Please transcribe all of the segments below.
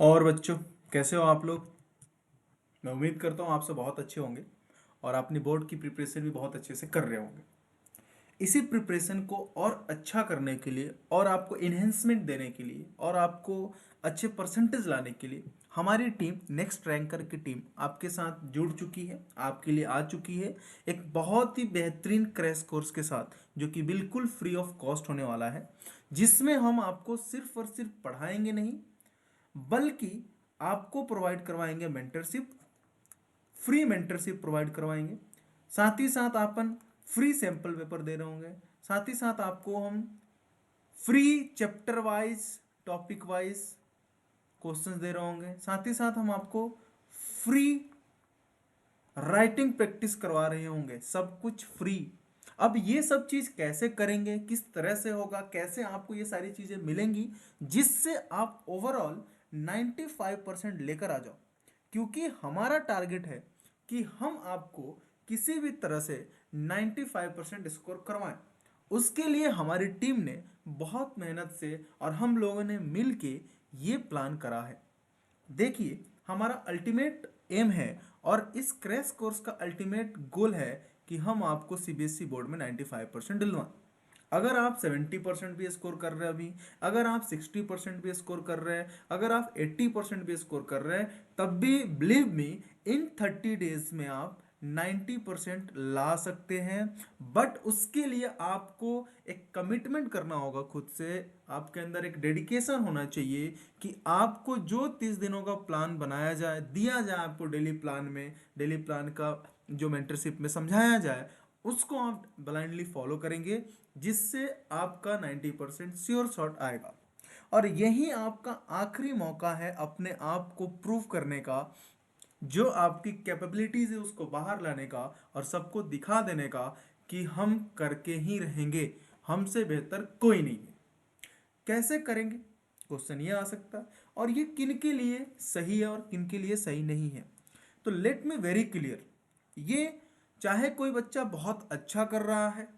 और बच्चों, कैसे हो आप लोग। मैं उम्मीद करता हूँ आप सब बहुत अच्छे होंगे और अपनी बोर्ड की प्रिपरेशन भी बहुत अच्छे से कर रहे होंगे। इसी प्रिपरेशन को और अच्छा करने के लिए और आपको इन्हेंसमेंट देने के लिए और आपको अच्छे परसेंटेज लाने के लिए हमारी टीम नेक्स्ट रैंकर की टीम आपके साथ जुड़ चुकी है, आपके लिए आ चुकी है एक बहुत ही बेहतरीन क्रैश कोर्स के साथ, जो कि बिल्कुल फ्री ऑफ कॉस्ट होने वाला है, जिसमें हम आपको सिर्फ और सिर्फ पढ़ाएंगे नहीं, बल्कि आपको प्रोवाइड करवाएंगे मेंटरशिप, फ्री मेंटरशिप प्रोवाइड करवाएंगे। साथ ही साथ अपन फ्री सैंपल पेपर दे रहे होंगे। साथ ही साथ आपको हम free chapter wise, topic wise questions दे रहे होंगे। साथ ही साथ हम आपको फ्री राइटिंग प्रैक्टिस करवा रहे होंगे, सब कुछ फ्री। अब ये सब चीज कैसे करेंगे, किस तरह से होगा, कैसे आपको ये सारी चीजें मिलेंगी जिससे आप ओवरऑल 95% लेकर आ जाओ, क्योंकि हमारा टारगेट है कि हम आपको किसी भी तरह से 95% स्कोर करवाएं। उसके लिए हमारी टीम ने बहुत मेहनत से और हम लोगों ने मिल के ये प्लान करा है। देखिए, हमारा अल्टीमेट एम है और इस क्रैश कोर्स का अल्टीमेट गोल है कि हम आपको सीबीएसई बोर्ड में 95% दिलवाएं। अगर आप 70% भी स्कोर कर रहे हैं अभी, अगर आप 60% भी स्कोर कर रहे हैं, अगर आप 80% भी स्कोर कर रहे हैं, तब भी बिलीव मी, इन 30 डेज में आप 90% ला सकते हैं। बट उसके लिए आपको एक कमिटमेंट करना होगा खुद से, आपके अंदर एक डेडिकेशन होना चाहिए कि आपको जो 30 दिनों का प्लान बनाया जाए, दिया जाए आपको डेली प्लान में, डेली प्लान का जो मेंटरशिप में समझाया जाए, उसको आप ब्लाइंडली फॉलो करेंगे, जिससे आपका 90% श्योर शॉट आएगा। और यही आपका आखिरी मौका है अपने आप को प्रूव करने का, जो आपकी कैपेबिलिटीज है उसको बाहर लाने का और सबको दिखा देने का कि हम करके ही रहेंगे, हमसे बेहतर कोई नहीं है। कैसे करेंगे, क्वेश्चन ये आ सकता है, और ये किन के लिए सही है और किन के लिए सही नहीं है। तो लेट मी वेरी क्लियर, ये चाहे कोई बच्चा बहुत अच्छा कर रहा है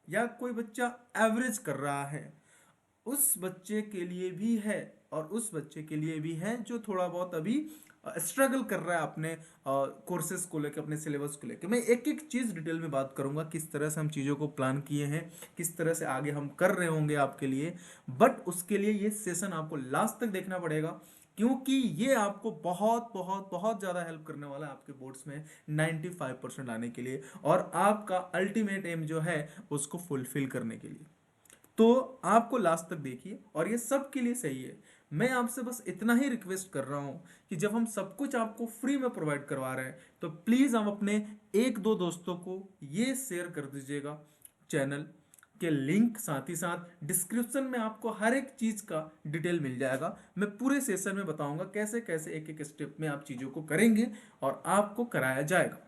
या कोई बच्चा एवरेज कर रहा है, उस बच्चे के लिए भी है और उस बच्चे के लिए भी है जो थोड़ा बहुत अभी स्ट्रगल कर रहा है अपने कोर्सेज को लेकर, अपने सिलेबस को लेकर। मैं एक एक चीज डिटेल में बात करूंगा, किस तरह से हम चीजों को प्लान किए हैं, किस तरह से आगे हम कर रहे होंगे आपके लिए। बट उसके लिए ये सेशन आपको लास्ट तक देखना पड़ेगा, क्योंकि ये आपको बहुत बहुत बहुत ज़्यादा हेल्प करने वाला है आपके बोर्ड्स में 95% लाने के लिए और आपका अल्टीमेट एम जो है उसको फुलफिल करने के लिए। तो आपको लास्ट तक देखिए, और ये सब के लिए सही है। मैं आपसे बस इतना ही रिक्वेस्ट कर रहा हूं कि जब हम सब कुछ आपको फ्री में प्रोवाइड करवा रहे हैं, तो प्लीज आप अपने एक दो दोस्तों को ये शेयर कर दीजिएगा, चैनल के लिंक। साथ ही साथ डिस्क्रिप्शन में आपको हर एक चीज का डिटेल मिल जाएगा। मैं पूरे सेशन में बताऊंगा कैसे कैसे एक एक स्टेप में आप चीजों को करेंगे और आपको कराया जाएगा।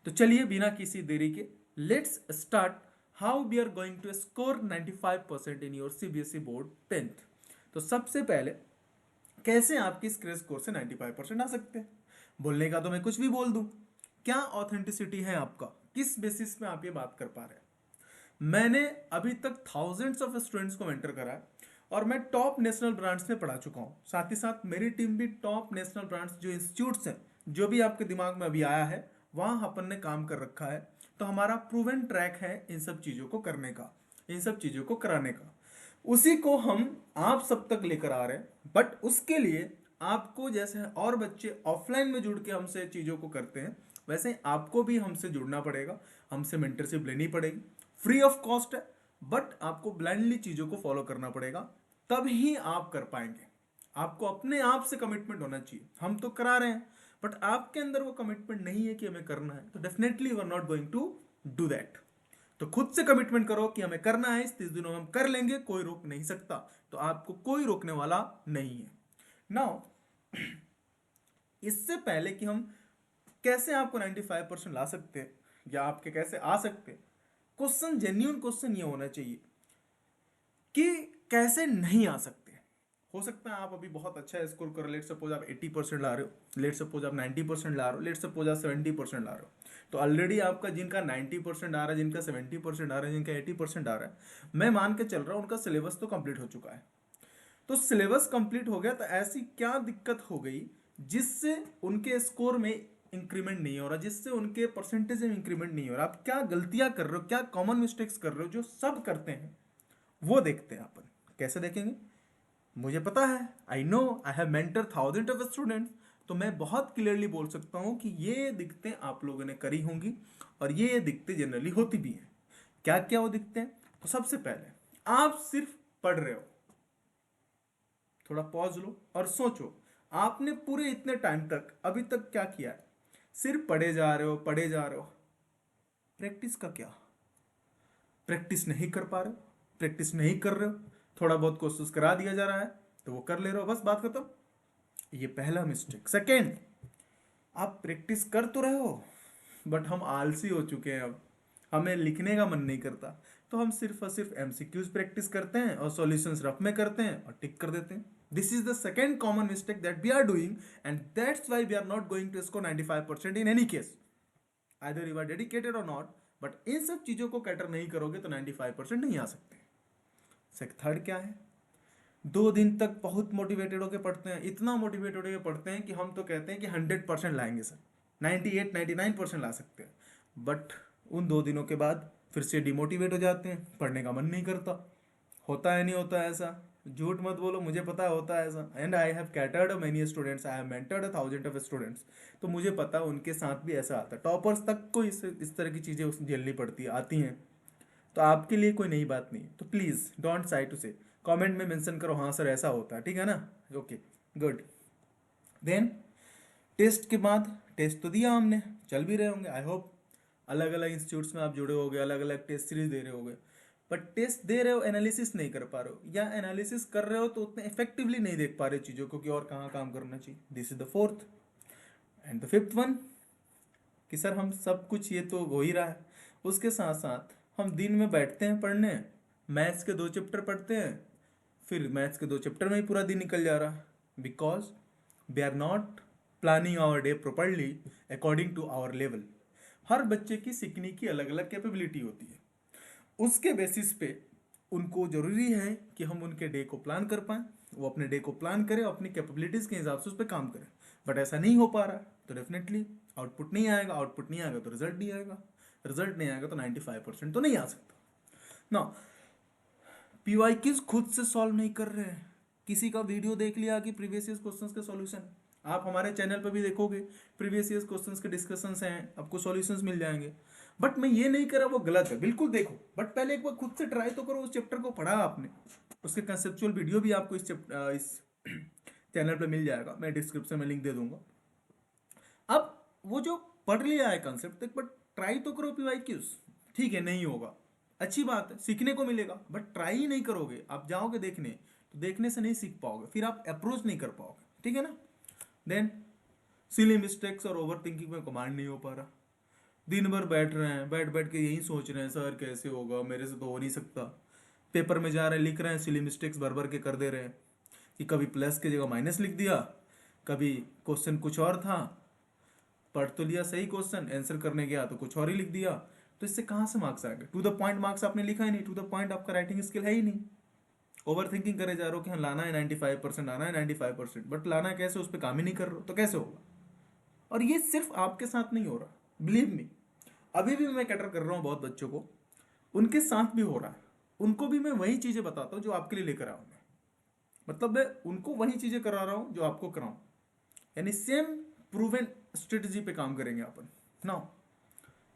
तो चलिए बिना किसी देरी के let's start how we are going to score 95% in your CBSE board 10th। तो सबसे पहले कैसे आपकी इस क्रैश कोर्स से 95% आ सकते हैं। बोलने का तो मैं कुछ भी बोल दूं, क्या ऑथेंटिसिटी है आपका, किस बेसिस पे आप ये बात कर पा रहे हैं। मैंने अभी तक थाउजेंड्स ऑफ स्टूडेंट्स को मेंटर करा है और मैं टॉप नेशनल ब्रांड्स में पढ़ा चुका हूँ। साथ ही साथ मेरी टीम भी टॉप नेशनल ब्रांड्स जो इंस्टीट्यूट्स हैं, जो भी आपके दिमाग में अभी आया है, वहाँ अपन ने काम कर रखा है। तो हमारा प्रूवन ट्रैक है इन सब चीज़ों को करने का, इन सब चीज़ों को कराने का। उसी को हम आप सब तक लेकर आ रहे हैं। बट उसके लिए आपको, जैसे और बच्चे ऑफलाइन में जुड़ के हमसे चीज़ों को करते हैं, वैसे आपको भी हमसे जुड़ना पड़ेगा, हमसे मेंटरशिप लेनी पड़ेगी। फ्री ऑफ कॉस्ट है, बट आपको ब्लाइंडली चीज़ों को फॉलो करना पड़ेगा, तब ही आप कर पाएंगे। आपको अपने आप से कमिटमेंट होना चाहिए। हम तो करा रहे हैं, बट आपके अंदर वो कमिटमेंट नहीं है कि हमें करना है, तो definitely we are not going to do that. तो खुद से कमिटमेंट करो कि हमें करना है, इस 30 दिनों में हम कर लेंगे, कोई रोक नहीं सकता। तो आपको कोई रोकने वाला नहीं है। नाउ, इससे पहले कि हम कैसे आपको 95% ला सकते हैं या आपके कैसे आ सकते हैं, क्वेश्चन, जेन्यून क्वेश्चन ये होना चाहिए कि कैसे नहीं आ सकते। हो सकता है आप अभी बहुत अच्छा स्कोर कर, लेट सपोज आप 80% ला रहे हो, लेट सपोज आप 90% ला रहे हो, लेट सपोज आप 70% ला रहे हो। तो ऑलरेडी आपका जिनका 90% आ रहा है, जिनका 70% आ रहा है, जिनका 80% आ रहा है, मैं मान के चल रहा हूँ उनका सिलेबस तो कंप्लीट हो चुका है। तो सिलेबस कंप्लीट हो गया, तो ऐसी क्या दिक्कत हो गई जिससे उनके स्कोर में इंक्रीमेंट नहीं हो रहा, जिससे उनके परसेंटेज में इंक्रीमेंट नहीं हो रहा? आप क्या गलतियां कर रहे हो, क्या कॉमन मिस्टेक्स कर रहे हो जो सब करते हैं, वो देखते हैं अपन। कैसे देखेंगे? मुझे पता है, I know, I have mentor thousand of students, तो मैं बहुत क्लियरली बोल सकता हूँ कि ये दिक्कतें आप लोगों ने करी होंगी, और ये दिक्कतें जनरली होती भी हैं। क्या क्या वो दिक्कतें हैं? तो सबसे पहले, आप सिर्फ पढ़ रहे हो। थोड़ा पॉज लो और सोचो, आपने पूरे इतने टाइम तक अभी तक क्या किया है? सिर्फ पढ़े जा रहे हो, पढ़े जा रहे हो। प्रैक्टिस का क्या? प्रैक्टिस नहीं कर पा रहे हो, प्रैक्टिस नहीं कर रहे हो, थोड़ा बहुत कोशिश करा दिया जा रहा है तो वो कर ले रहे हो, बस बात खत्म। ये पहला मिस्टेक। सेकेंड, आप प्रैक्टिस कर तो रहे हो, बट हम आलसी हो चुके हैं अब, हमें लिखने का मन नहीं करता, तो हम सिर्फ और सिर्फ एमसीक्यूज प्रैक्टिस करते हैं और सॉल्यूशंस रफ में करते हैं और टिक कर देते हैं। This is the second common mistake that we are doing, and that's why we are not going to score 95% in any case, either you are dedicated or not. But इन सब चीजों को कैटर नहीं करोगे तो 95% नहीं आ सकते। थर्ड क्या है? 2 दिन तक बहुत मोटिवेटेड होकर पढ़ते हैं, इतना मोटिवेटेड होकर पढ़ते हैं कि हम तो कहते हैं कि 100% लाएंगे सर, 98-99% ला सकते हैं, बट उन 2 दिनों के बाद फिर से डिमोटिवेट हो जाते हैं, पढ़ने का मन नहीं करता। होता है नहीं होता है ऐसा? झूठ मत बोलो, मुझे पता है होता है ऐसा, and I have catered many students, I have mentored 1000 of students, तो मुझे पता है उनके साथ भी ऐसा आता है। टॉपर्स तक को इस तरह की चीज़ें झेलनी पड़ती है, आती हैं, तो आपके लिए कोई नई बात नहीं। तो प्लीज़ डोंट ट्राई टू से, कमेंट में मेंशन करो हाँ सर ऐसा होता है, ठीक है ना? Okay, good. देन टेस्ट के बाद, टेस्ट तो दिया हमने, चल भी रहे होंगे आई होप, अलग अलग इंस्टीट्यूट्स में आप जुड़े होगे, अलग अलग टेस्ट सीरीज दे रहे होगे, बट टेस्ट दे रहे हो, एनालिसिस नहीं कर पा रहे हो, या एनालिसिस कर रहे हो तो उतने इफेक्टिवली नहीं देख पा रहे चीज़ों को कि और कहाँ काम करना चाहिए। This is the fourth. And the fifth one, कि सर हम सब कुछ ये तो हो ही रहा है, उसके साथ साथ हम दिन में बैठते हैं पढ़ने, मैथ्स के 2 चैप्टर पढ़ते हैं, फिर मैथ्स के 2 चैप्टर में ही पूरा दिन निकल जा रहा है, because we are not planning our day properly according to our level. हर बच्चे की सीखने की अलग अलग कैपेबिलिटी होती है, उसके बेसिस पे उनको जरूरी है कि हम उनके डे को प्लान कर पाएँ, वो अपने डे को प्लान करें, अपनी कैपेबिलिटीज़ के हिसाब से उस पर काम करें। बट ऐसा नहीं हो पा रहा, तो डेफिनेटली आउटपुट नहीं आएगा, आउटपुट नहीं आएगा तो रिजल्ट नहीं आएगा, रिजल्ट नहीं आएगा तो 95% तो नहीं आ सकता ना। पीवाई किस खुद से सॉल्व नहीं कर रहे हैं, किसी का वीडियो देख लिया कि प्रीवियस ईयर क्वेश्चंस के सॉल्यूशन, आप हमारे चैनल पर भी देखोगे प्रीवियस ईयर क्वेश्चंस के डिस्कशंस हैं, आपको सॉल्यूशंस मिल जाएंगे। बट मैं ये नहीं करा वो गलत है, बिल्कुल देखो, बट पहले एक बार खुद से ट्राई तो करो, उस चैप्टर को पढ़ा आपने, उसके कंसेप्चुअल वीडियो भी आपको इस चैनल पर मिल जाएगा, मैं डिस्क्रिप्शन में लिंक दे दूंगा। अब वो जो पढ़ लिया है कंसेप्ट, एक बार ट्राई तो करो पीवाई क्यूज। ठीक है नहीं होगा, अच्छी बात है, सीखने को मिलेगा, बट ट्राई ही नहीं करोगे, आप जाओगे देखने तो देखने से नहीं सीख पाओगे, फिर आप अप्रोच नहीं कर पाओगे, ठीक है ना? देन सिली मिस्टेक्स और ओवर थिंकिंग में कमांड नहीं हो पा रहा, दिन भर बैठ रहे हैं, बैठ बैठ के यही सोच रहे हैं सर कैसे होगा, मेरे से तो हो नहीं सकता, पेपर में जा रहे हैं लिख रहे हैं, सिली मिस्टेक्स भर भर के कर दे रहे हैं, कि कभी प्लस की जगह माइनस लिख दिया, कभी क्वेश्चन कुछ और था, पढ़ तो लिया सही क्वेश्चन, आंसर करने गया तो कुछ और ही लिख दिया, तो इससे कहाँ से मार्क्स आएंगे? टू द पॉइंट मार्क्स आपने लिखा ही नहीं, टू द पॉइंट आपका राइटिंग स्किल है ही नहीं। ओवर थिंकिंग करे जा रहे हो कि हाँ लाना है 95%, लाना है 95%, बट लाना कैसे, उस पर काम ही नहीं कर रहे हो तो कैसे होगा? और ये सिर्फ आपके साथ नहीं हो रहा, बिलीव मी, अभी भी मैं कैटर कर रहा हूँ बहुत बच्चों को, उनके साथ भी हो रहा है, उनको भी मैं वही चीज़ें बताता हूँ जो आपके लिए लेकर आऊँ मैं, मतलब मैं उनको वही चीज़ें करा रहा हूँ जो आपको कराऊँ, यानी सेम प्रूवन स्ट्रेटजी पे काम करेंगे अपन। नाउ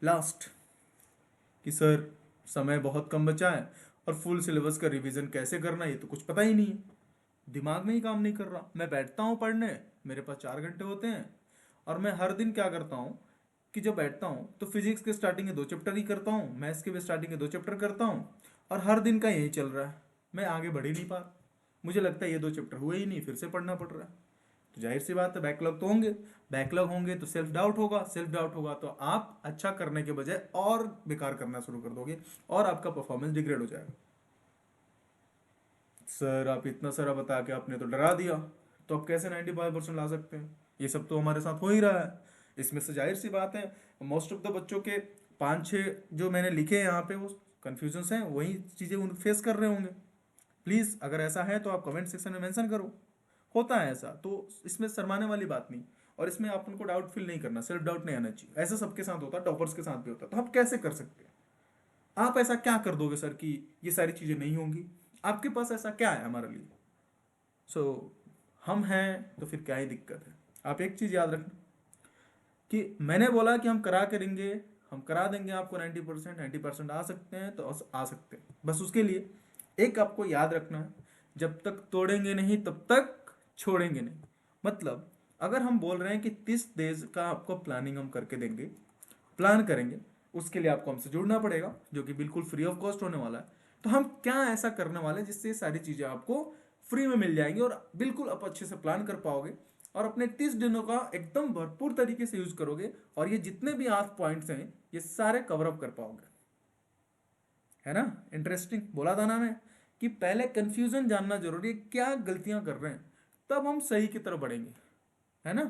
लास्ट, कि सर समय बहुत कम बचा है और फुल सिलेबस का रिवीजन कैसे करना, ये तो कुछ पता ही नहीं है, दिमाग में ही काम नहीं कर रहा। मैं बैठता हूँ पढ़ने, मेरे पास 4 घंटे होते हैं, और मैं हर दिन क्या करता हूँ कि जब बैठता हूँ तो फिजिक्स के स्टार्टिंग के 2 चैप्टर ही करता हूँ, मैथ्स के भी स्टार्टिंग के 2 चैप्टर करता हूँ, और हर दिन का यही चल रहा है, मैं आगे बढ़ ही नहीं पा रहा, मुझे लगता है ये 2 चैप्टर हुए ही नहीं, फिर से पढ़ना पड़ रहा है, तो जाहिर सी बात है बैकलॉग तो होंगे, बैकलॉग होंगे तो सेल्फ डाउट होगा, सेल्फ डाउट होगा तो आप अच्छा करने के बजाय और बेकार करना शुरू कर दोगे, और आपका परफॉर्मेंस डिग्रेड हो जाएगा। सर आप इतना सारा बता के आपने तो डरा दिया, तो अब कैसे 95% ला सकते हैं? ये सब तो हमारे साथ हो ही रहा है, इसमें से जाहिर सी बात है मोस्ट ऑफ द बच्चों के 5-6 जो मैंने लिखे हैं यहाँ पे वो कन्फ्यूजन्स हैं, वही चीज़ें उन फेस कर रहे होंगे, प्लीज़ अगर ऐसा है तो आप कमेंट सेक्शन में मेंशन करो। होता है ऐसा, तो इसमें शर्माने वाली बात नहीं, और इसमें आप उनको डाउट फील नहीं करना, सेल्फ डाउट नहीं आना चाहिए। ऐसा सबके साथ होता है, टॉपर्स के साथ भी होता है। तो आप कैसे कर सकते हैं? आप ऐसा क्या कर दोगे सर कि ये सारी चीज़ें नहीं होंगी? आपके पास ऐसा क्या है हमारे लिए? सो हम हैं तो फिर क्या ही दिक्कत है। आप एक चीज़ याद रखना कि मैंने बोला कि हम करा करेंगे, हम करा देंगे आपको 90%। 90% आ सकते हैं तो आ सकते हैं, बस उसके लिए एक आपको याद रखना है, जब तक तोड़ेंगे नहीं तब तक छोड़ेंगे नहीं। मतलब अगर हम बोल रहे हैं कि 30 डेज का आपको प्लानिंग हम करके देंगे, प्लान करेंगे, उसके लिए आपको हमसे जुड़ना पड़ेगा, जो कि बिल्कुल फ्री ऑफ कॉस्ट होने वाला है। तो हम क्या ऐसा करने वाले हैं जिससे ये सारी चीज़ें आपको फ्री में मिल जाएंगी, और बिल्कुल आप अच्छे से प्लान कर पाओगे, और अपने 30 दिनों का एकदम भरपूर तरीके से यूज करोगे, और ये जितने भी 8 पॉइंट्स हैं ये सारे कवर अप कर पाओगे। है ना? इंटरेस्टिंग बोला था ना मैं, कि पहले कंफ्यूजन जानना जरूरी है, क्या गलतियां कर रहे हैं, तब हम सही की तरफ बढ़ेंगे। है ना?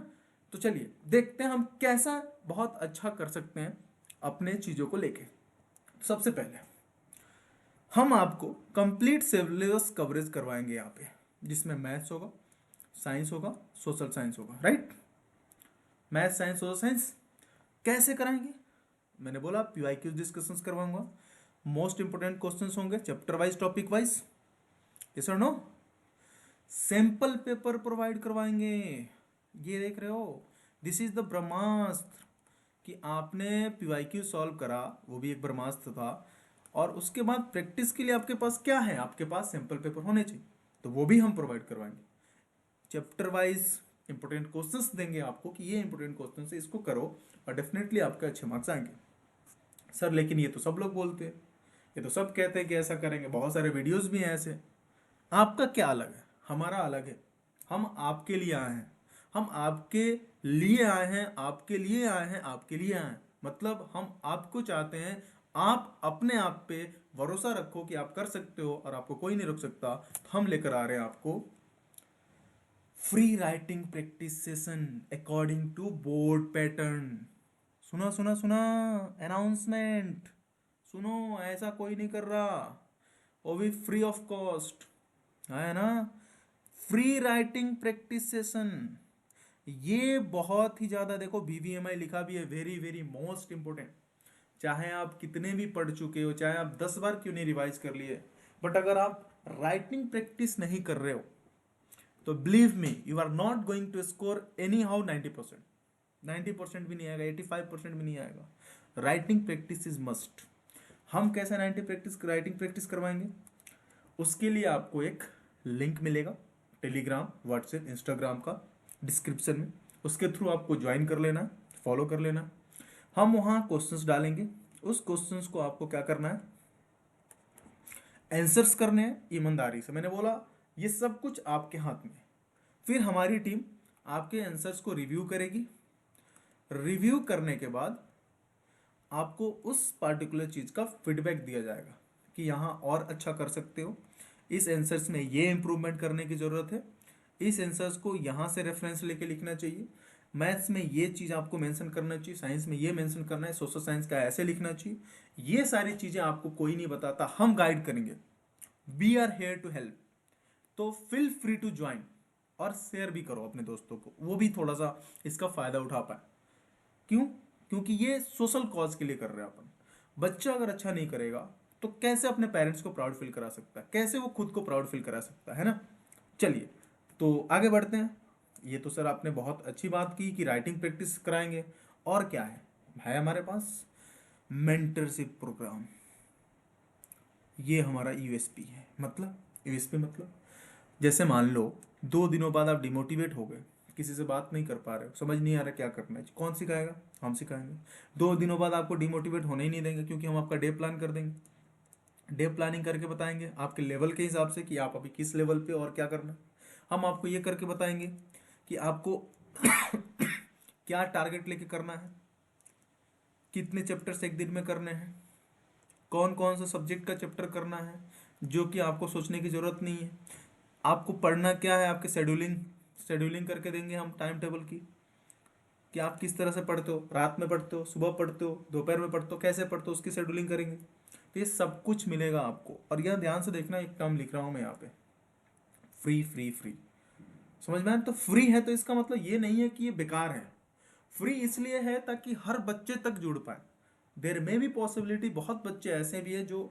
तो चलिए देखते हैं हम कैसा बहुत अच्छा कर सकते हैं अपने चीज़ों को लेके। सबसे पहले हम आपको कंप्लीट सिलेबस कवरेज करवाएंगे यहाँ पे, जिसमें मैथ्स होगा, साइंस होगा, सोशल साइंस होगा। Right? Math, science, social science कैसे कराएंगे? मैंने बोला पीवाईक्यू डिस्कशंस करवाऊंगा, मोस्ट इंपोर्टेंट क्वेश्चंस होंगे chapter wise, topic wise. Yes और नो? सैंपल पेपर प्रोवाइड करवाएंगे। ये देख रहे हो, दिस इज द ब्रह्मास्त्र, कि आपने पीवाईक्यू सॉल्व करा, वो भी एक ब्रह्मास्त्र था, और उसके बाद प्रैक्टिस के लिए आपके पास क्या है? आपके पास सैंपल पेपर होने चाहिए, तो वो भी हम प्रोवाइड करवाएंगे। चैप्टर वाइज इंपोर्टेंट क्वेश्चंस देंगे आपको कि ये इंपोर्टेंट क्वेश्चन है, इसको करो और डेफिनेटली आपके अच्छे मार्क्स आएंगे। सर लेकिन ये तो सब लोग बोलते हैं, ये तो सब कहते हैं कि ऐसा करेंगे, बहुत सारे वीडियोस भी हैं ऐसे। आपका क्या अलग है, हमारा अलग है। हम आपके लिए आए हैं, हम आपके लिए आए हैं, आपके लिए आए हैं, आपके लिए आए हैं। मतलब हम आपको चाहते हैं, आप अपने आप पे भरोसा रखो कि आप कर सकते हो और आपको कोई नहीं रोक सकता। तो हम लेकर आ रहे हैं आपको free writing practice session according to board pattern. सुना सुना सुना, अनाउंसमेंट सुनो, ऐसा कोई नहीं कर रहा, वो भी फ्री ऑफ कॉस्ट, है ना? फ्री राइटिंग प्रैक्टिस सेशन, ये बहुत ही ज्यादा, देखो बीवीएमआई लिखा भी है, वेरी वेरी मोस्ट इंपोर्टेंट। चाहे आप कितने भी पढ़ चुके हो, चाहे आप 10 बार क्यों नहीं रिवाइज कर लिए, बट अगर आप राइटिंग प्रैक्टिस नहीं कर रहे हो, तो believe me you are not going to score anyhow 90%। 90% भी नहीं आएगा, 85% भी नहीं आएगा। Writing practice is must. हम कैसे राइटिंग प्रैक्टिस करवाएंगे? उसके लिए आपको एक लिंक मिलेगा, टेलीग्राम, व्हाट्सएप, इंस्टाग्राम का, डिस्क्रिप्शन में। उसके थ्रू आपको ज्वाइन कर लेना, फॉलो कर लेना। हम वहाँ क्वेश्चंस डालेंगे, उस क्वेश्चंस को आपको क्या करना है? आंसर्स करने हैं ईमानदारी से। मैंने बोला ये सब कुछ आपके हाथ में है। फिर हमारी टीम आपके आंसर्स को रिव्यू करेगी। रिव्यू करने के बाद आपको उस पार्टिकुलर चीज़ का फीडबैक दिया जाएगा कि यहाँ और अच्छा कर सकते हो, इस आंसर्स में ये इंप्रूवमेंट करने की ज़रूरत है, इस आंसर्स को यहाँ से रेफरेंस लेके लिखना चाहिए, मैथ्स में ये चीज़ आपको मेंशन करना चाहिए, साइंस में ये मेंशन करना है, सोशल साइंस का ऐसे लिखना चाहिए। ये सारी चीज़ें आपको कोई नहीं बताता, हम गाइड करेंगे। We are here to help. तो फील फ्री टू ज्वाइन, और शेयर भी करो अपने दोस्तों को, वो भी थोड़ा सा इसका फ़ायदा उठा पाए। क्यों? क्योंकि ये सोशल कॉज के लिए कर रहे हैं अपन। बच्चा अगर अच्छा नहीं करेगा तो कैसे अपने पेरेंट्स को प्राउड फील करा सकता है, कैसे वो खुद को प्राउड फील करा सकता है ना? चलिए तो आगे बढ़ते हैं। ये तो सर आपने बहुत अच्छी बात की कि राइटिंग प्रैक्टिस कराएंगे, और क्या है हमारे पास? Mentorship programme. ये हमारा यूएसपी है। मतलब यूएसपी मतलब, जैसे मान लो 2 दिनों बाद आप डिमोटिवेट हो गए, किसी से बात नहीं कर पा रहे हो, समझ नहीं आ रहा क्या करना है, कौन सिखाएगा? हम सिखाएंगे। 2 दिनों बाद आपको डिमोटिवेट होने ही नहीं देंगे, क्योंकि हम आपका डे प्लान कर देंगे। डे प्लानिंग करके बताएंगे आपके लेवल के हिसाब से कि आप अभी किस लेवल पे और क्या करना है। हम आपको ये करके बताएंगे कि आपको क्या टारगेट लेके करना है, कितने चैप्टर्स एक दिन में करने हैं, कौन कौन सा सब्जेक्ट का चैप्टर करना है, जो कि आपको सोचने की ज़रूरत नहीं है। आपको पढ़ना क्या है, आपके शेड्यूलिंग करके देंगे हम टाइम टेबल की, कि आप किस तरह से पढ़ते हो, रात में पढ़ते हो, सुबह पढ़ते हो, दोपहर में पढ़ते हो, कैसे पढ़ते हो, उसकी शेड्यूलिंग करेंगे। तो ये सब कुछ मिलेगा आपको। और यह ध्यान से देखना, एक टर्म लिख रहा हूं मैं यहाँ पे, फ्री फ्री फ्री। समझ में आया? तो फ्री है तो इसका मतलब ये नहीं है कि ये बेकार है। फ्री इसलिए है ताकि हर बच्चे तक जुड़ पाए। देर में भी पॉसिबिलिटी, बहुत बच्चे ऐसे भी हैं जो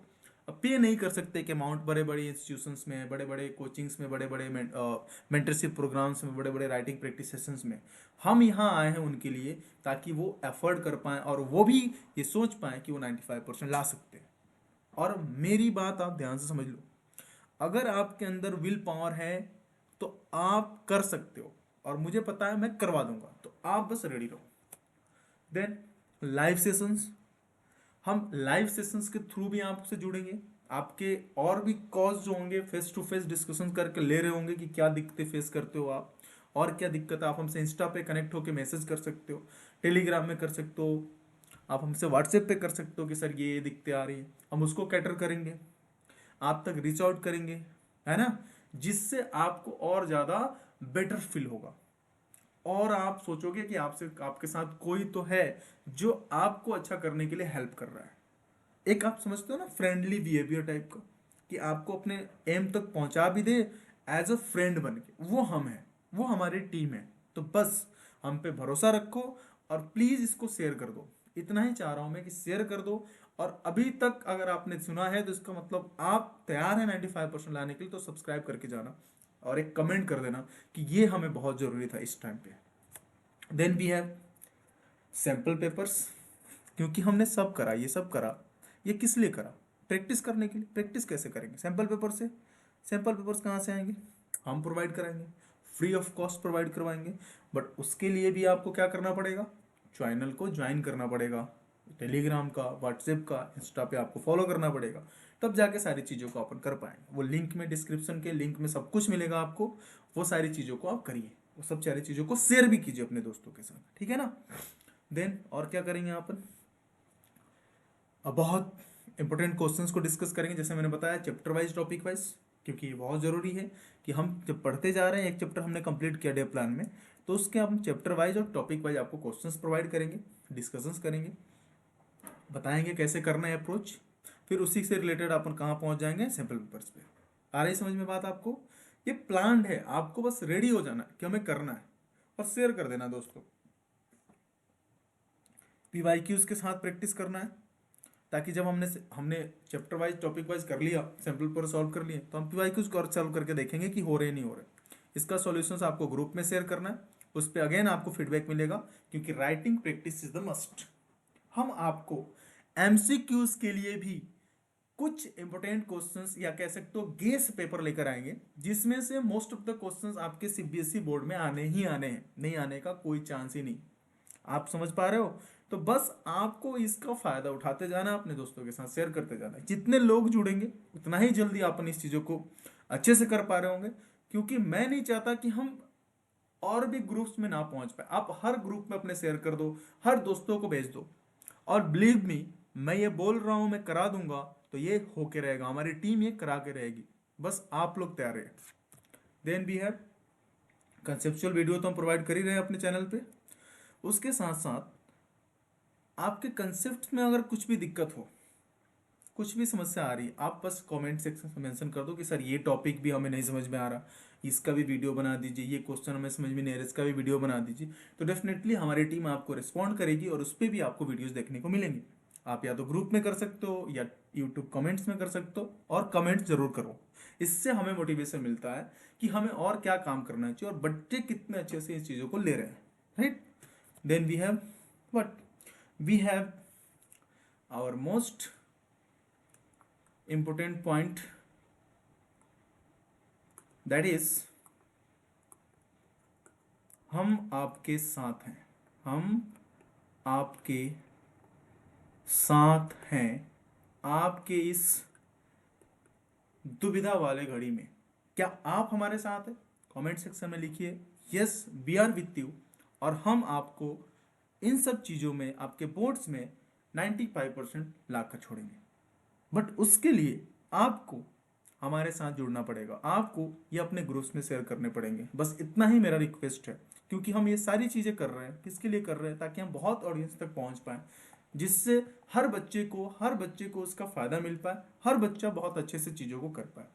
पे नहीं कर सकते कि अमाउंट, बड़े बड़े इंस्टीट्यूशंस में, बड़े बड़े कोचिंग्स में, बड़े बड़े मेंटरशिप प्रोग्राम्स में, बड़े बड़े राइटिंग प्रैक्टिस सेशंस में। हम यहाँ आए हैं उनके लिए, ताकि वो एफर्ड कर पाएँ और वो भी ये सोच पाएँ कि वो 95% ला सकते हैं। और मेरी बात आप ध्यान से समझ लो, अगर आपके अंदर विल पावर है तो आप कर सकते हो, और मुझे पता है मैं करवा दूंगा, तो आप बस रेडी रहो। देन लाइव सेशंस, हम लाइव सेशंस के थ्रू भी आपसे जुड़ेंगे। आपके और भी कॉज जो होंगे, फेस टू फेस डिस्कशन करके ले रहे होंगे कि क्या दिक्कतें फेस करते हो आप, और क्या दिक्कत है। आप हमसे इंस्टा पे कनेक्ट होकर मैसेज कर सकते हो, टेलीग्राम में कर सकते हो, आप हमसे व्हाट्सएप पे कर सकते हो कि सर ये दिक्कतें आ रही हैं, हम उसको कैटर करेंगे, आप तक रीच आउट करेंगे, है ना, जिससे आपको और ज़्यादा बेटर फील होगा। और आप सोचोगे कि आपसे, आपके साथ कोई तो है जो आपको अच्छा करने के लिए हेल्प कर रहा है। एक आप समझते हो ना, फ्रेंडली बिहेवियर टाइप का, कि आपको अपने एम तक पहुंचा भी दे एज अ फ्रेंड बन के। वो हम हैं, वो हमारी टीम है। तो बस हम पे भरोसा रखो और प्लीज़ इसको शेयर कर दो। इतना ही चाह रहा हूं मैं कि शेयर कर दो। और अभी तक अगर आपने सुना है तो इसका मतलब आप तैयार हैं 95% लाने के लिए, तो सब्सक्राइब करके जाना और एक कमेंट कर देना कि ये हमें बहुत ज़रूरी था इस टाइम पे। Then we have sample papers, क्योंकि हमने सब करा, ये सब करा, ये किस लिए करा? प्रैक्टिस करने के लिए। प्रैक्टिस कैसे करेंगे? सैम्पल पेपर से। सैम्पल पेपर्स कहाँ से आएंगे? हम प्रोवाइड कराएंगे, फ्री ऑफ कॉस्ट प्रोवाइड करवाएंगे। बट उसके लिए भी आपको क्या करना पड़ेगा? चैनल को ज्वाइन करना पड़ेगा, टेलीग्राम का, व्हाट्सएप का, इंस्टा पे आपको फॉलो करना पड़ेगा, तब जाके सारी चीज़ों को अपन कर पाएंगे। वो लिंक में, डिस्क्रिप्शन के लिंक में सब कुछ मिलेगा आपको। वो सारी चीज़ों को आप करिए, वो सब सारी चीज़ों को शेयर भी कीजिए अपने दोस्तों के साथ, ठीक है ना। देन और क्या करेंगे अपन? अब बहुत इंपॉर्टेंट क्वेश्चंस को डिस्कस करेंगे, जैसे मैंने बताया चैप्टर वाइज, टॉपिक वाइज, क्योंकि ये बहुत ज़रूरी है कि हम जब पढ़ते जा रहे हैं, एक चैप्टर हमने कंप्लीट किया डे प्लान में, तो उसके हम चैप्टर वाइज और टॉपिक वाइज आपको क्वेश्चंस प्रोवाइड करेंगे, डिस्कशंस करेंगे, बताएंगे कैसे करना है अप्रोच। फिर उसी से रिलेटेड अपन कहाँ पहुँच जाएंगे? सैम्पल पेपर्स पे। आ रही समझ में बात आपको? ये प्लान्ड है, आपको बस रेडी हो जाना है कि हमें करना है, और शेयर कर देना दोस्तों। पीवाईक्यूज के साथ प्रैक्टिस करना है, ताकि जब हमने हमने चैप्टर वाइज, टॉपिक वाइज कर लिया, सैम्पल पर सॉल्व कर लिए, तो हम पीवाईक्यूज को सॉल्व करके देखेंगे कि हो रहे नहीं हो रहे। इसका सॉल्यूशंस आपको ग्रुप में शेयर करना है, उस पर अगेन आपको फीडबैक मिलेगा, क्योंकि writing practice is the must. हम आपको एमसीक्यूज के लिए भी कुछ इंपॉर्टेंट क्वेश्चंस, या कह सकते हो गेस पेपर लेकर आएंगे, जिसमें से मोस्ट ऑफ द क्वेश्चंस आपके सीबीएसई बोर्ड में आने ही आने हैं, नहीं आने का कोई चांस ही नहीं। आप समझ पा रहे हो? तो बस आपको इसका फायदा उठाते जाना, अपने दोस्तों के साथ शेयर करते जाना। जितने लोग जुड़ेंगे उतना ही जल्दी अपन इस चीज़ों को अच्छे से कर पा रहे होंगे, क्योंकि मैं नहीं चाहता कि हम और भी ग्रुप्स में ना पहुंच पाए। आप हर ग्रुप में अपने शेयर कर दो, हर दोस्तों को भेज दो, और बिलीव मी, मैं ये बोल रहा हूं मैं करा दूंगा, तो ये होके रहेगा, हमारी टीम ये करा के रहेगी, बस आप लोग तैयार रहे। Then we have conceptual video, तो हम प्रोवाइड कर ही रहे हैं अपने चैनल पे। उसके साथ साथ आपके कंसेप्ट में अगर कुछ भी दिक्कत हो, कुछ भी समस्या आ रही है, आप बस कमेंट सेक्शन में मेंशन कर दो कि सर ये टॉपिक भी हमें नहीं समझ में आ रहा, इसका भी वीडियो बना दीजिए, ये क्वेश्चन हमें समझ में नहीं आ रहा, इसका भी वीडियो बना दीजिए। तो डेफिनेटली हमारी टीम आपको रिस्पॉन्ड करेगी, और उस पर भी आपको वीडियोस देखने को मिलेंगे। आप या तो ग्रुप में कर सकते हो, या यूट्यूब कमेंट्स में कर सकते हो, और कमेंट जरूर करो। इससे हमें मोटिवेशन मिलता है कि हमें और क्या काम करना चाहिए, और बच्चे कितने अच्छे से इस चीज़ों को ले रहे हैं, right. Then we have what, we have our most important point, that is हम आपके साथ हैं, हम आपके साथ हैं, आपके इस दुविधा वाले घड़ी में। क्या आप हमारे साथ हैं? कमेंट सेक्शन में लिखिए yes we are with you, और हम आपको इन सब चीज़ों में, आपके बोर्ड्स में 95% ला कर छोड़ेंगे। बट उसके लिए आपको हमारे साथ जुड़ना पड़ेगा, आपको ये अपने ग्रुप्स में शेयर करने पड़ेंगे। बस इतना ही मेरा रिक्वेस्ट है, क्योंकि हम ये सारी चीज़ें कर रहे हैं, किसके लिए कर रहे हैं? ताकि हम बहुत ऑडियंस तक पहुंच पाएँ, जिससे हर बच्चे को उसका फ़ायदा मिल पाए, हर बच्चा बहुत अच्छे से चीज़ों को कर पाए।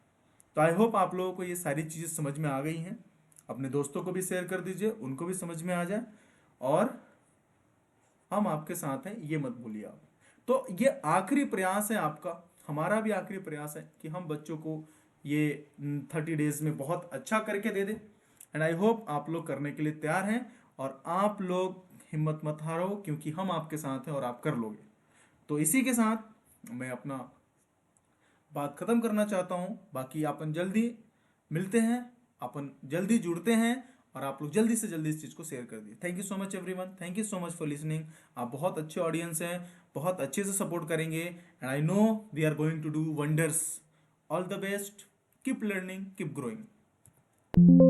तो आई होप आप लोगों को ये सारी चीज़ें समझ में आ गई हैं। अपने दोस्तों को भी शेयर कर दीजिए, उनको भी समझ में आ जाए, और हम आपके साथ हैं, ये मत भूलिए आप। तो ये आखिरी प्रयास है आपका, हमारा भी आखिरी प्रयास है कि हम बच्चों को ये 30 डेज में बहुत अच्छा करके दे दें। एंड आई होप आप लोग करने के लिए तैयार हैं, और आप लोग हिम्मत मत हारो, क्योंकि हम आपके साथ हैं और आप कर लोगे। तो इसी के साथ मैं अपना बात खत्म करना चाहता हूँ। बाकी अपन जल्दी मिलते हैं, अपन जल्दी जुड़ते हैं, और आप लोग जल्दी से जल्दी इस चीज़ को शेयर कर दिए। Thank you so much everyone, thank you so much for listening. आप बहुत अच्छे ऑडियंस हैं, बहुत अच्छे से सपोर्ट करेंगे, and I know we are going to do wonders. All the best, keep learning, keep growing.